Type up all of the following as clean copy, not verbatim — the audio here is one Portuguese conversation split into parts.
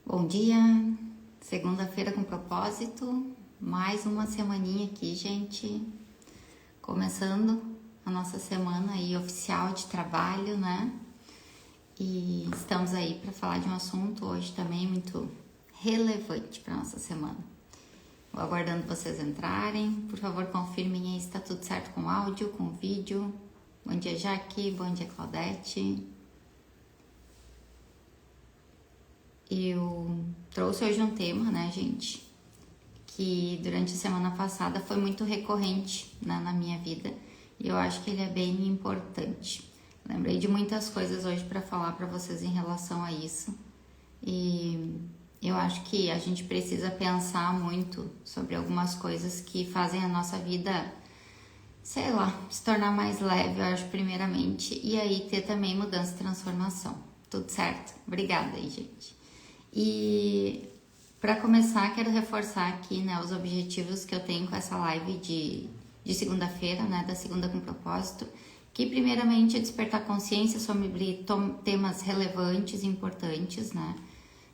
Bom dia, segunda-feira com propósito, mais uma semaninha aqui, gente, começando a nossa semana aí oficial de trabalho, né? E estamos aí para falar de um assunto hoje também muito relevante para nossa semana. Vou aguardando vocês entrarem, por favor confirmem aí se está tudo certo com o áudio, com o vídeo. Bom dia, Jaque, bom dia, Claudete. Eu trouxe hoje um tema, né, gente, que durante a semana passada foi muito recorrente, né, na minha vida, e eu acho que ele é bem importante. Lembrei de muitas coisas hoje para falar para vocês em relação a isso, e eu acho que a gente precisa pensar muito sobre algumas coisas que fazem a nossa vida, sei lá, se tornar mais leve, eu acho, primeiramente, e aí ter também mudança e transformação. Tudo certo? Obrigada aí, gente. E para começar, quero reforçar aqui, né, os objetivos que eu tenho com essa live de segunda-feira, né, da Segunda com Propósito, que primeiramente é despertar consciência sobre temas relevantes e importantes, né,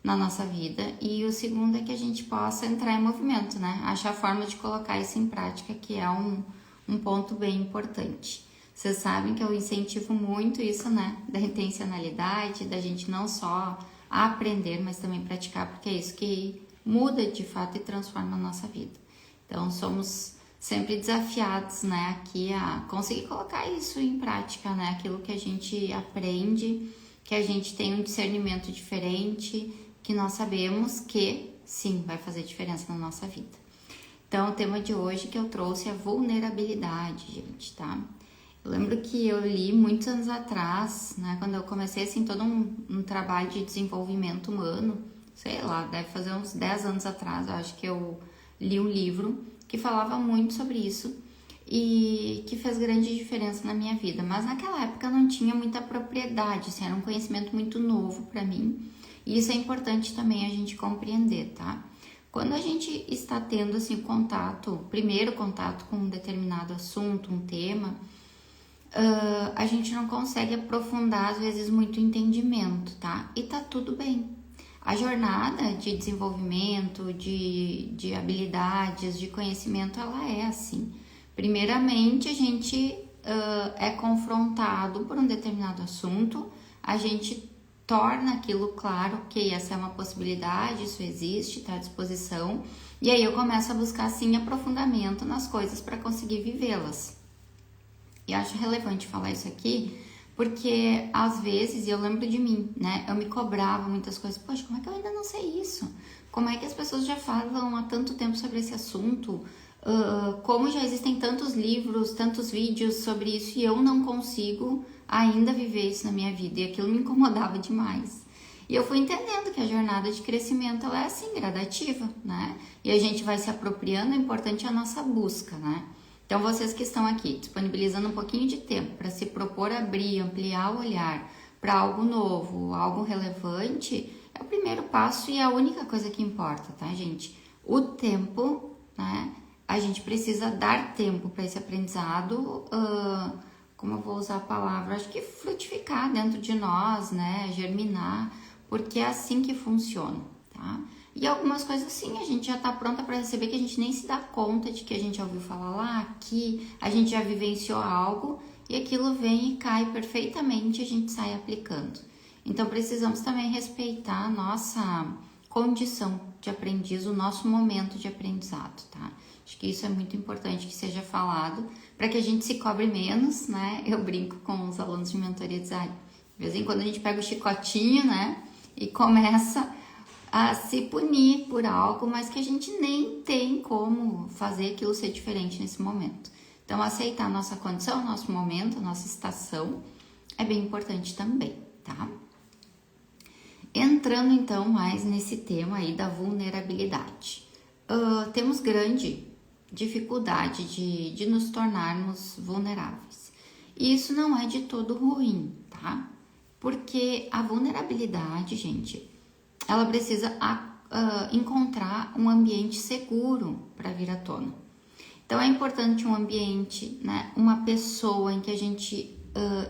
na nossa vida, e o segundo é que a gente possa entrar em movimento, né, achar forma de colocar isso em prática, que é um ponto bem importante. Vocês sabem que eu incentivo muito isso, né, da intencionalidade, da gente não só aprender, mas também praticar, porque é isso que muda de fato e transforma a nossa vida. Então, somos sempre desafiados, né, aqui a conseguir colocar isso em prática, né, aquilo que a gente aprende, que a gente tem um discernimento diferente, que nós sabemos que, sim, vai fazer diferença na nossa vida. Então, o tema de hoje que eu trouxe é vulnerabilidade, gente, tá? Eu lembro que eu li muitos anos atrás, né, quando eu comecei assim todo um trabalho de desenvolvimento humano, sei lá, deve fazer uns 10 anos atrás, eu acho que eu li um livro que falava muito sobre isso e que fez grande diferença na minha vida, mas naquela época eu não tinha muita propriedade, assim, era um conhecimento muito novo para mim, e isso é importante também a gente compreender, tá? Quando a gente está tendo assim primeiro contato com um determinado assunto, um tema, a gente não consegue aprofundar, às vezes, muito entendimento, tá? E tá tudo bem. A jornada de desenvolvimento, de habilidades, de conhecimento, ela é assim. Primeiramente, a gente é confrontado por um determinado assunto, a gente torna aquilo claro que essa é uma possibilidade, isso existe, está à disposição, e aí eu começo a buscar, sim, aprofundamento nas coisas para conseguir vivê-las. E acho relevante falar isso aqui, porque às vezes, e eu lembro de mim, né? Eu me cobrava muitas coisas. Poxa, como é que eu ainda não sei isso? Como é que as pessoas já falam há tanto tempo sobre esse assunto? Como já existem tantos livros, tantos vídeos sobre isso e eu não consigo ainda viver isso na minha vida? E aquilo me incomodava demais. E eu fui entendendo que a jornada de crescimento ela é assim, gradativa, né? E a gente vai se apropriando, o importante é a nossa busca, né? Então, vocês que estão aqui disponibilizando um pouquinho de tempo para se propor abrir, ampliar o olhar para algo novo, algo relevante, é o primeiro passo e é a única coisa que importa, tá, gente? O tempo, né? A gente precisa dar tempo para esse aprendizado, como eu vou usar a palavra, acho que frutificar dentro de nós, né? Germinar, porque é assim que funciona, tá? E algumas coisas sim, a gente já tá pronta para receber que a gente nem se dá conta de que a gente já ouviu falar lá, que a gente já vivenciou algo e aquilo vem e cai perfeitamente e a gente sai aplicando. Então precisamos também respeitar a nossa condição de aprendiz, o nosso momento de aprendizado, tá? Acho que isso é muito importante que seja falado para que a gente se cobre menos, né? Eu brinco com os alunos de mentoria de vez em quando a gente pega o chicotinho, né? E começa a se punir por algo, mas que a gente nem tem como fazer aquilo ser diferente nesse momento. Então, aceitar a nossa condição, nosso momento, a nossa estação é bem importante também, tá? Entrando então mais nesse tema aí da vulnerabilidade. Temos grande dificuldade de nos tornarmos vulneráveis. E isso não é de todo ruim, tá? Porque a vulnerabilidade, gente, ela precisa encontrar um ambiente seguro para vir à tona. Então é importante um ambiente, né, uma pessoa em que a gente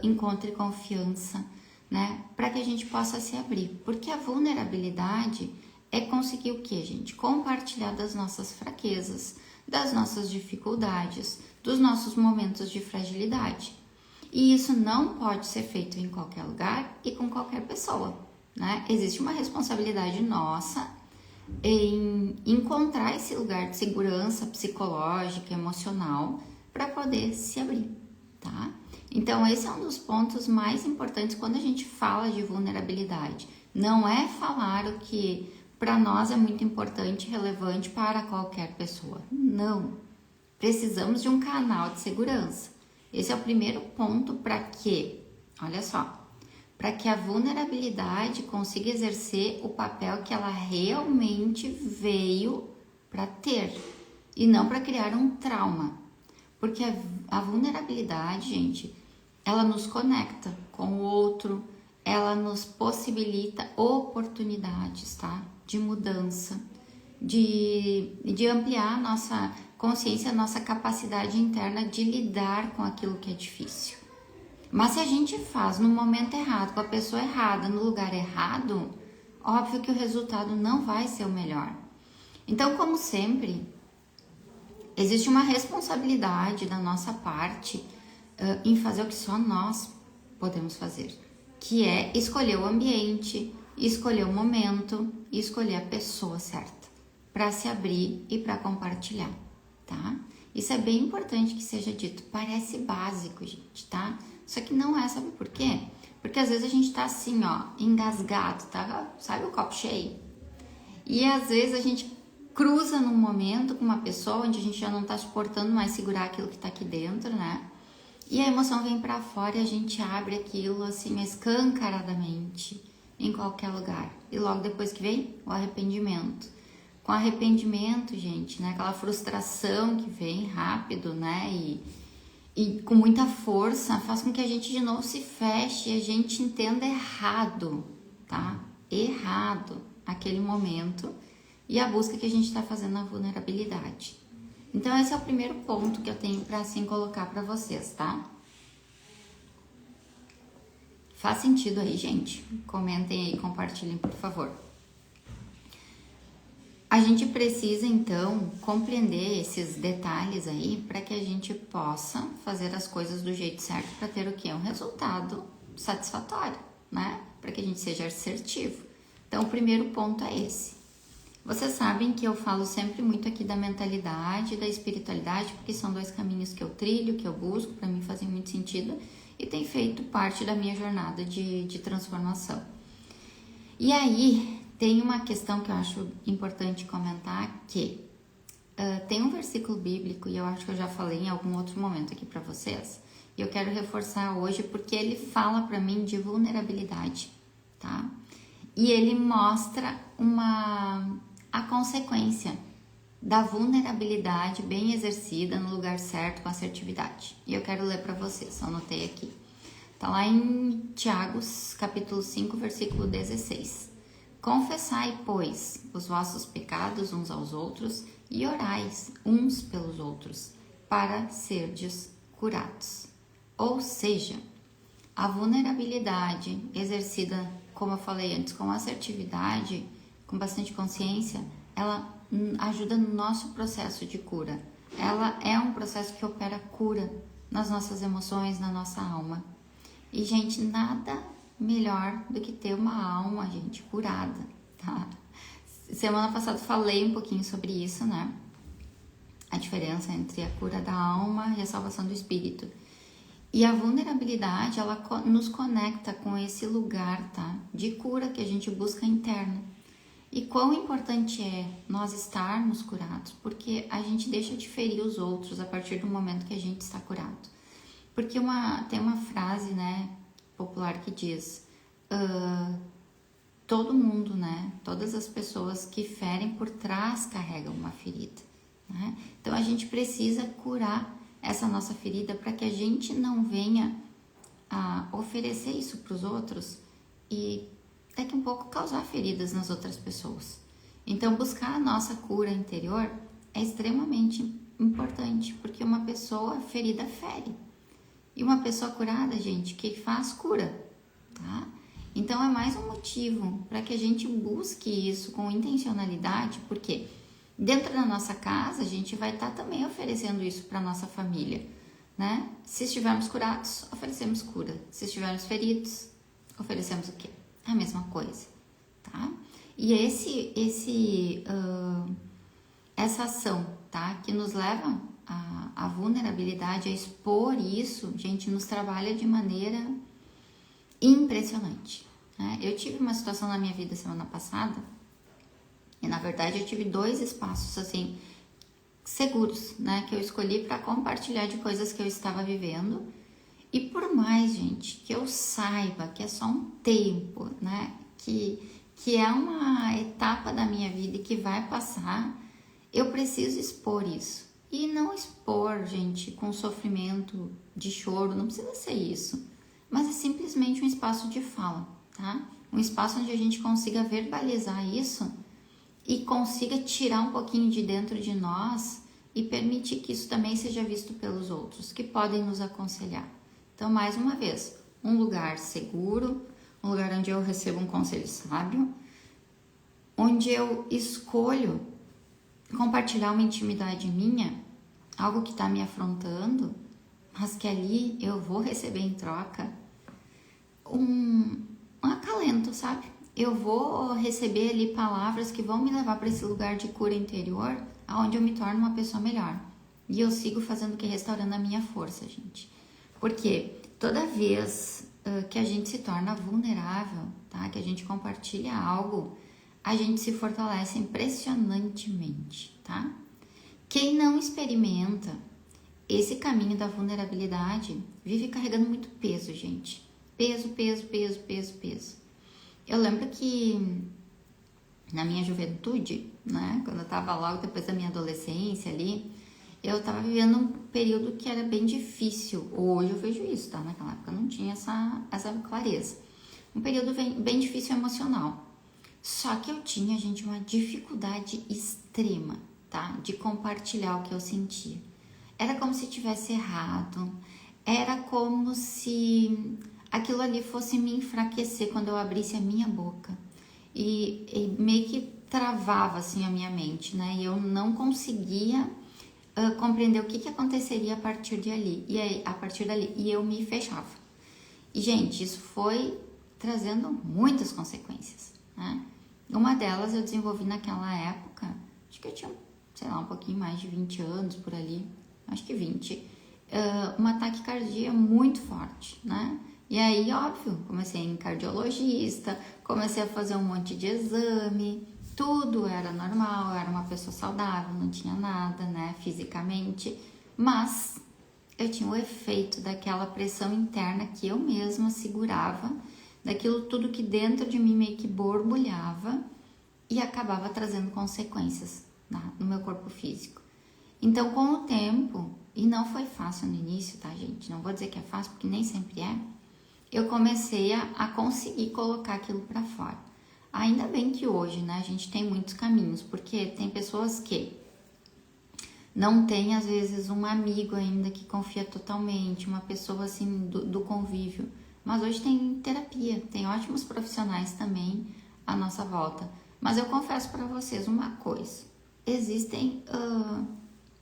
encontre confiança, né, para que a gente possa se abrir. Porque a vulnerabilidade, é conseguir o que, gente? Compartilhar das nossas fraquezas, das nossas dificuldades, dos nossos momentos de fragilidade. E isso não pode ser feito em qualquer lugar e com qualquer pessoa, né? Existe uma responsabilidade nossa em encontrar esse lugar de segurança psicológica, emocional, para poder se abrir, tá? Então, esse é um dos pontos mais importantes quando a gente fala de vulnerabilidade. Não é falar o que para nós é muito importante e relevante para qualquer pessoa. Não. Precisamos de um canal de segurança. Esse é o primeiro ponto para que, olha só, para que a vulnerabilidade consiga exercer o papel que ela realmente veio para ter e não para criar um trauma. Porque a vulnerabilidade, gente, ela nos conecta com o outro, ela nos possibilita oportunidades, tá? De mudança, de ampliar a nossa consciência, a nossa capacidade interna de lidar com aquilo que é difícil. Mas se a gente faz no momento errado, com a pessoa errada, no lugar errado, óbvio que o resultado não vai ser o melhor. Então, como sempre, existe uma responsabilidade da nossa parte em fazer o que só nós podemos fazer, que é escolher o ambiente, escolher o momento e escolher a pessoa certa para se abrir e para compartilhar, tá? Isso é bem importante que seja dito. Parece básico, gente, tá? Só que não é, sabe por quê? Porque às vezes a gente tá assim, ó, engasgado, tá? Sabe o copo cheio? E às vezes a gente cruza num momento com uma pessoa onde a gente já não tá suportando mais segurar aquilo que tá aqui dentro, né? E a emoção vem pra fora e a gente abre aquilo assim escancaradamente em qualquer lugar. E logo depois que vem o arrependimento. Com arrependimento, gente, né? Aquela frustração que vem rápido, né? E com muita força faz com que a gente de novo se feche e a gente entenda errado, tá? Errado aquele momento e a busca que a gente está fazendo na vulnerabilidade. Então esse é o primeiro ponto que eu tenho para assim colocar para vocês, tá? Faz sentido aí, gente? Comentem aí, compartilhem, por favor. A gente precisa, então, compreender esses detalhes aí para que a gente possa fazer as coisas do jeito certo para ter o quê? Um resultado satisfatório, né? Para que a gente seja assertivo. Então, o primeiro ponto é esse. Vocês sabem que eu falo sempre muito aqui da mentalidade e da espiritualidade, porque são dois caminhos que eu trilho, que eu busco, para mim fazem muito sentido e tem feito parte da minha jornada de transformação. E aí, tem uma questão que eu acho importante comentar, que tem um versículo bíblico, e eu acho que eu já falei em algum outro momento aqui para vocês, e eu quero reforçar hoje porque ele fala para mim de vulnerabilidade, tá? E ele mostra a consequência da vulnerabilidade bem exercida no lugar certo, com assertividade. E eu quero ler para vocês, anotei aqui. Tá lá em Tiago, capítulo 5, versículo 16. Confessai, pois, os vossos pecados uns aos outros e orais uns pelos outros, para serdes curados. Ou seja, a vulnerabilidade exercida, como eu falei antes, com assertividade, com bastante consciência, ela ajuda no nosso processo de cura. Ela é um processo que opera cura nas nossas emoções, na nossa alma. E, gente, nada melhor do que ter uma alma, gente, curada, tá? Semana passada falei um pouquinho sobre isso, né? A diferença entre a cura da alma e a salvação do espírito. E a vulnerabilidade, ela nos conecta com esse lugar, tá? De cura que a gente busca interno. E quão importante é nós estarmos curados, porque a gente deixa de ferir os outros a partir do momento que a gente está curado. Porque tem uma frase, né, popular que diz, todo mundo, né, todas as pessoas que ferem por trás carregam uma ferida, né? Então a gente precisa curar essa nossa ferida para que a gente não venha a oferecer isso para os outros e daqui um pouco causar feridas nas outras pessoas. Então buscar a nossa cura interior é extremamente importante, porque uma pessoa ferida fere. E uma pessoa curada, gente, que faz cura, tá? Então, é mais um motivo para que a gente busque isso com intencionalidade, porque dentro da nossa casa, a gente vai estar também oferecendo isso para nossa família, né? Se estivermos curados, oferecemos cura. Se estivermos feridos, oferecemos o quê? A mesma coisa, tá? E essa ação, tá? Que nos leva à vulnerabilidade, a expor isso, gente, nos trabalha de maneira impressionante, né? Eu tive uma situação na minha vida semana passada, e na verdade eu tive 2 espaços, assim, seguros, né? Que eu escolhi para compartilhar de coisas que eu estava vivendo. E por mais, gente, que eu saiba que é só um tempo, né? Que é uma etapa da minha vida e que vai passar, eu preciso expor isso. E não expor, gente, com sofrimento, de choro, não precisa ser isso. Mas é simplesmente um espaço de fala, tá? Um espaço onde a gente consiga verbalizar isso e consiga tirar um pouquinho de dentro de nós e permitir que isso também seja visto pelos outros, que podem nos aconselhar. Então, mais uma vez, um lugar seguro, um lugar onde eu recebo um conselho sábio, onde eu escolho compartilhar uma intimidade minha, algo que está me afrontando, mas que ali eu vou receber em troca um acalento, sabe? Eu vou receber ali palavras que vão me levar para esse lugar de cura interior, onde eu me torno uma pessoa melhor. E eu sigo fazendo o que? Restaurando a minha força, gente. Porque toda vez que a gente se torna vulnerável, tá? Que a gente compartilha algo, a gente se fortalece impressionantemente, tá? Quem não experimenta esse caminho da vulnerabilidade vive carregando muito peso, gente. Peso, peso, peso, peso, peso. Eu lembro que na minha juventude, né? Quando eu tava logo depois da minha adolescência ali, eu tava vivendo um período que era bem difícil. Hoje eu vejo isso, tá? Naquela época eu não tinha essa clareza. Um período bem difícil emocional. Só que eu tinha, gente, uma dificuldade extrema, tá? De compartilhar o que eu sentia. Era como se tivesse errado. Era como se aquilo ali fosse me enfraquecer quando eu abrisse a minha boca. E meio que travava, assim, a minha mente, né? E eu não conseguia compreender o que aconteceria a partir dali. E eu me fechava. E, gente, isso foi trazendo muitas consequências, né? Uma delas eu desenvolvi naquela época, acho que eu tinha, sei lá, um pouquinho mais de 20 anos por ali, acho que 20, uma taquicardia muito forte, né? E aí, óbvio, comecei em cardiologista, comecei a fazer um monte de exame, tudo era normal, eu era uma pessoa saudável, não tinha nada, né, fisicamente, mas eu tinha o efeito daquela pressão interna que eu mesma segurava, daquilo tudo que dentro de mim meio que borbulhava e acabava trazendo consequências, né, no meu corpo físico. Então, com o tempo, e não foi fácil no início, tá, gente? Não vou dizer que é fácil, porque nem sempre é. Eu comecei a conseguir colocar aquilo para fora. Ainda bem que hoje, né, a gente tem muitos caminhos, porque tem pessoas que não tem, às vezes, um amigo ainda que confia totalmente, uma pessoa, assim, do convívio. Mas hoje tem terapia, tem ótimos profissionais também à nossa volta. Mas eu confesso para vocês uma coisa, existem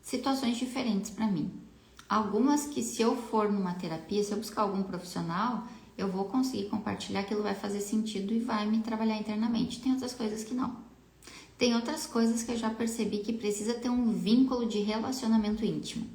situações diferentes para mim. Algumas que, se eu for numa terapia, se eu buscar algum profissional, eu vou conseguir compartilhar, aquilo vai fazer sentido e vai me trabalhar internamente. Tem outras coisas que não. Tem outras coisas que eu já percebi que precisa ter um vínculo de relacionamento íntimo.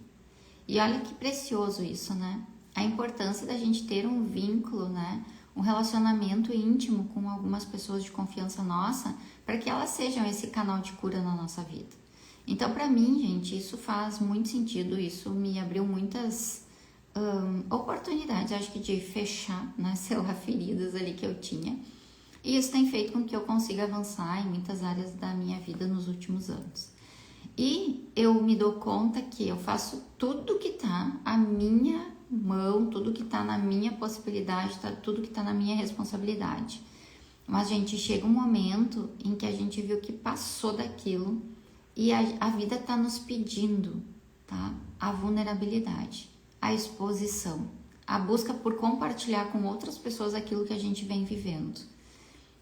E olha que precioso isso, né? A importância da gente ter um vínculo, né? Um relacionamento íntimo com algumas pessoas de confiança nossa, para que elas sejam esse canal de cura na nossa vida. Então, para mim, gente, isso faz muito sentido, isso me abriu muitas oportunidades, acho que de fechar, né, sei lá, feridas ali que eu tinha. E isso tem feito com que eu consiga avançar em muitas áreas da minha vida nos últimos anos. E eu me dou conta que eu faço tudo que tá à minha mão, tudo que tá na minha possibilidade, tudo que tá na minha responsabilidade. Mas, gente, chega um momento em que a gente viu que passou daquilo e a vida tá nos pedindo, tá? A vulnerabilidade, a exposição, a busca por compartilhar com outras pessoas aquilo que a gente vem vivendo.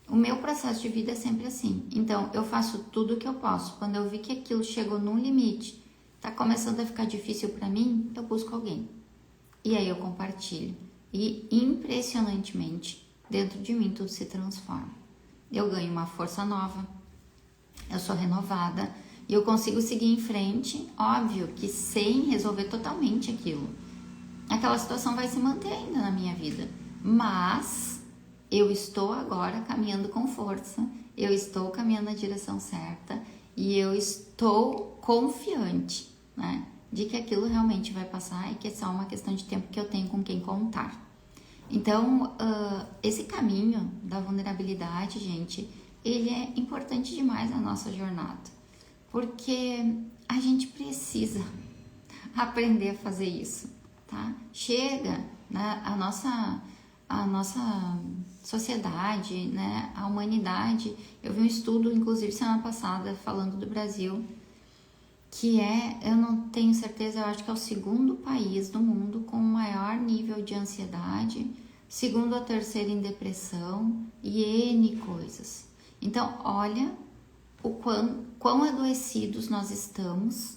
O meu processo de vida é sempre assim. Então, eu faço tudo o que eu posso. Quando eu vi que aquilo chegou num limite, tá começando a ficar difícil para mim, eu busco alguém. E aí eu compartilho. E impressionantemente, dentro de mim tudo se transforma. Eu ganho uma força nova, eu sou renovada e eu consigo seguir em frente, óbvio que sem resolver totalmente aquilo. Aquela situação vai se manter ainda na minha vida, mas eu estou agora caminhando com força, eu estou caminhando na direção certa e eu estou confiante, né, de que aquilo realmente vai passar e que é só uma questão de tempo que eu tenho com quem contar. Então, esse caminho da vulnerabilidade, gente, ele é importante demais na nossa jornada, porque a gente precisa aprender a fazer isso, tá? Chega, né, a nossa sociedade, né, a humanidade. Eu vi um estudo, inclusive, semana passada, falando do Brasil, que eu não tenho certeza, eu acho que é o segundo país do mundo com o maior nível de ansiedade, segundo ou terceiro em depressão e N coisas. Então, olha o quão adoecidos nós estamos,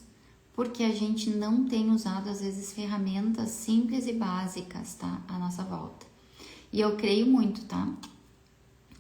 porque a gente não tem usado, às vezes, ferramentas simples e básicas, tá? À nossa volta. E eu creio muito, tá?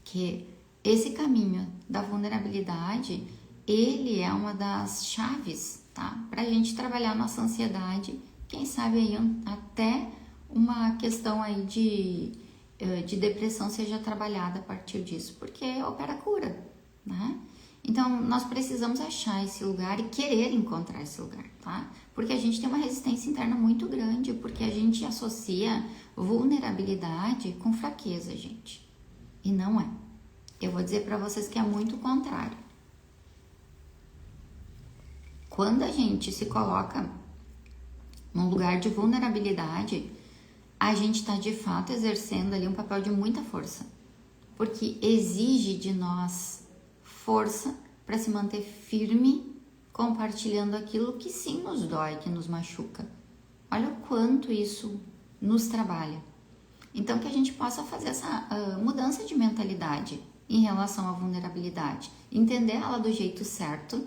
Que esse caminho da vulnerabilidade, ele é uma das chaves, tá? Pra gente trabalhar a nossa ansiedade, quem sabe aí até uma questão aí de depressão seja trabalhada a partir disso, porque opera cura, né? Então, nós precisamos achar esse lugar e querer encontrar esse lugar, tá? Porque a gente tem uma resistência interna muito grande, porque a gente associa vulnerabilidade com fraqueza, gente. E não é. Eu vou dizer pra vocês que é muito o contrário. Quando a gente se coloca num lugar de vulnerabilidade, a gente está de fato exercendo ali um papel de muita força, porque exige de nós força para se manter firme, compartilhando aquilo que sim nos dói, que nos machuca. Olha o quanto isso nos trabalha. Então, que a gente possa fazer essa mudança de mentalidade em relação à vulnerabilidade, entender ela do jeito certo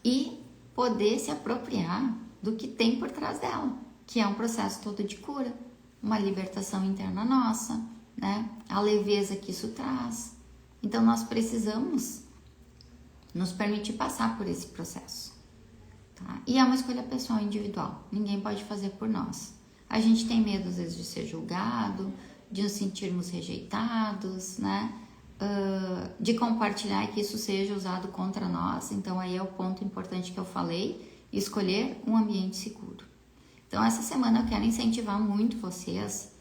e poder se apropriar do que tem por trás dela, que é um processo todo de cura, uma libertação interna nossa, né? A leveza que isso traz. Então, nós precisamos nos permitir passar por esse processo, tá? E é uma escolha pessoal, individual. Ninguém pode fazer por nós. A gente tem medo, às vezes, de ser julgado, de nos sentirmos rejeitados, né? De compartilhar e que isso seja usado contra nós. Então, aí é o ponto importante que eu falei, escolher um ambiente seguro. Então, essa semana eu quero incentivar muito vocês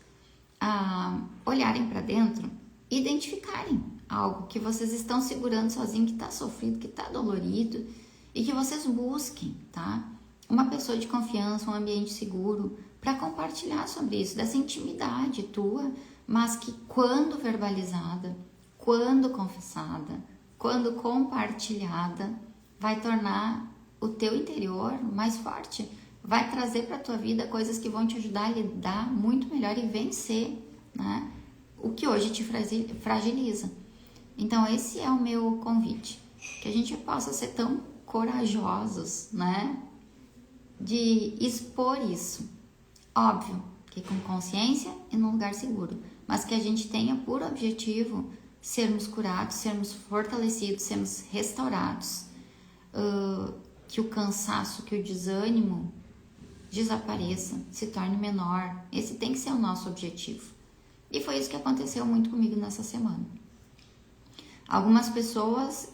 a olharem para dentro, identificarem algo que vocês estão segurando sozinho, que está sofrido, que está dolorido, e que vocês busquem, tá? Uma pessoa de confiança, um ambiente seguro, para compartilhar sobre isso, dessa intimidade tua, mas que quando verbalizada, quando confessada, quando compartilhada, vai tornar o teu interior mais forte, vai trazer para a tua vida coisas que vão te ajudar a lidar muito melhor e vencer, né, o que hoje te fragiliza. Então, esse é o meu convite, que a gente possa ser tão corajosos, né, de expor isso. Óbvio que com consciência e num lugar seguro, mas que a gente tenha por objetivo sermos curados, sermos fortalecidos, sermos restaurados, que o cansaço, que o desânimo desapareça, se torne menor. Esse tem que ser o nosso objetivo. E foi isso que aconteceu muito comigo nessa semana. Algumas pessoas,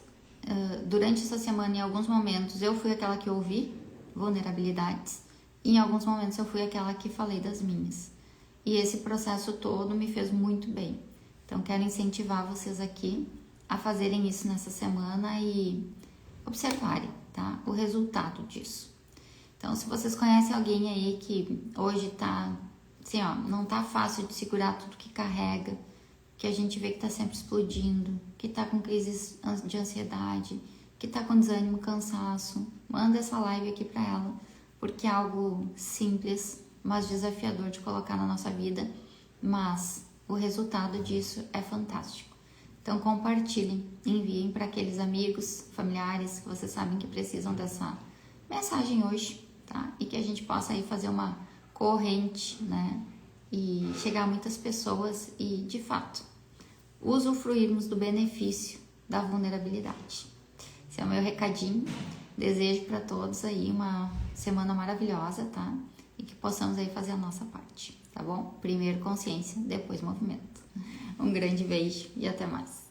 durante essa semana, em alguns momentos, eu fui aquela que ouvi vulnerabilidades, e em alguns momentos eu fui aquela que falei das minhas. E esse processo todo me fez muito bem. Então, quero incentivar vocês aqui a fazerem isso nessa semana e observarem, tá, o resultado disso. Então, se vocês conhecem alguém aí que hoje tá, assim, ó, não tá fácil de segurar tudo que carrega, que a gente vê que tá sempre explodindo, que tá com crises de ansiedade, que tá com desânimo, cansaço, manda essa live aqui pra ela, porque é algo simples, mas desafiador de colocar na nossa vida, mas o resultado disso é fantástico. Então compartilhem, enviem para aqueles amigos, familiares que vocês sabem que precisam dessa mensagem hoje, tá? E que a gente possa aí fazer uma corrente, né? E chegar a muitas pessoas e, de fato, usufruirmos do benefício da vulnerabilidade. Esse é o meu recadinho. Desejo para todos aí uma semana maravilhosa, tá? E que possamos aí fazer a nossa parte, tá bom? Primeiro consciência, depois movimento. Um grande beijo e até mais.